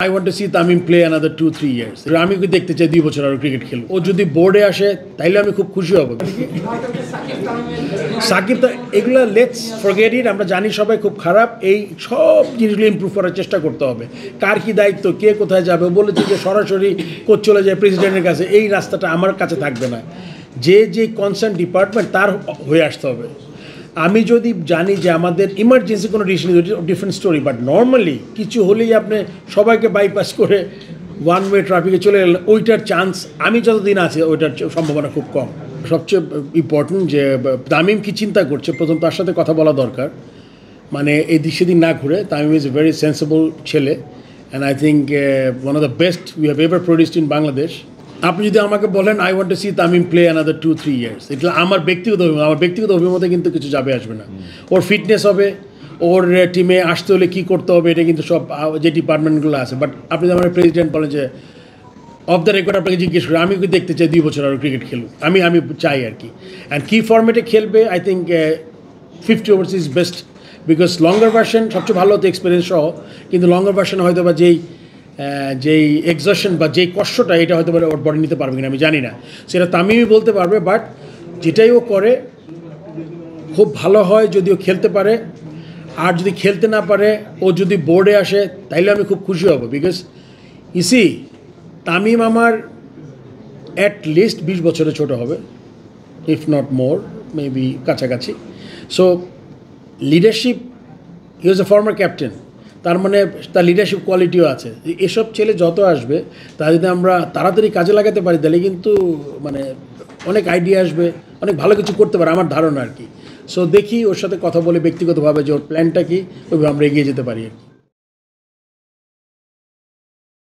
I want to see Tamim play another 2-3 years. আমি কি দেখতে চাই 2 বছর আর ক্রিকেট খেলব। ও যদি বোর্ডে আসে তাইলে আমি খুব খুশি হব। সাকিব তো এগুলো লেটস ফরগেট ইট। আমরা জানি সবাই খুব খারাপ, এই সব জিনিসগুলো ইমপ্রুভ করার চেষ্টা করতে হবে। কার কি দায়িত্ব, কে কোথায় যাবে, বলেছে যে সরাসরি কোচ চলে যায় প্রেসিডেন্টের কাছে, এই রাস্তাটা আমার কাছে থাকবে না। যে কনসার্ন ডিপার্টমেন্ট তার হয়ে আসতে হবে। আমি যদি জানি যে আমাদের ইমার্জেন্সি কোনো decision different story, but normally কিছু হলেই আপনি সবাইকে বাইপাস করে ওয়ান ওয়ে ট্রাফিকে চলে গেলেন, ওইটার চান্স আমি যতদিন আছে ওইটার সম্ভাবনা খুব কম। সবচেয়ে ইম্পর্টেন্ট যে তামিম কী চিন্তা করছে, প্রথম তার সাথে কথা বলা দরকার। মানে এদিক সেদিন না ঘুরে, Tamim is a very sensible ছেলে and I think one of the best we have ever produced in Bangladesh. আপনি যদি আমাকে বলেন I want to see Tamim play another 2-3 years, এটা আমার ব্যক্তিগত অভিমতে কিন্তু কিছু যাবে আসবে না। ওর ফিটনেস হবে, ওর টিমে আসতে হলে কী করতে হবে, এটা কিন্তু সব যে ডিপার্টমেন্টগুলো আছে। বাট আপনি আমার প্রেসিডেন্ট বলেন যে অফ দ্য রেকর্ড আপনাকে জিজ্ঞেস করি, আমি কি দেখতে চাই 2 বছর আরও ক্রিকেট খেলুক, আমি চাই আর কি। অ্যান্ড কী ফর্মেটে খেলবে, I think 50 overs is best, because longer version সবচেয়ে ভালো হতো এক্সপিরিয়েন্স সহ, কিন্তু লঙ্গার ভার্সন হয়তো বা যেই এক্সশন বা যেই কষ্টটা, এটা হয়তো ওর বডি নিতে পারবে কিনা আমি জানি না, সেটা তামিমই বলতে পারবে। বাট যেটাই ও করে খুব ভালো হয় যদি ও খেলতে পারে, আর যদি খেলতে না পারে ও যদি বোর্ডে আসে তাইলে আমি খুব খুশি হব। বিকজ ইসি তামিম আমার অ্যাট লিস্ট 20 বছরে ছোট হবে, ইফ নট মোর, মেবি কাছাকাছি। সো লিডারশিপ, হি ওয়াজ এ ফর্মার ক্যাপ্টেন, তার মানে তার লিডারশিপ কোয়ালিটিও আছে। এসব ছেলে যত আসবে তা যদি আমরা তাড়াতাড়ি কাজে লাগাতে পারি তাহলে কিন্তু মানে অনেক আইডিয়া আসবে, অনেক ভালো কিছু করতে পারে আমার ধারণা আর কি। সো দেখি ওর সাথে কথা বলে ব্যক্তিগতভাবে যে ওর প্ল্যানটা কী, ওইভাবে আমরা এগিয়ে যেতে পারি আর কি।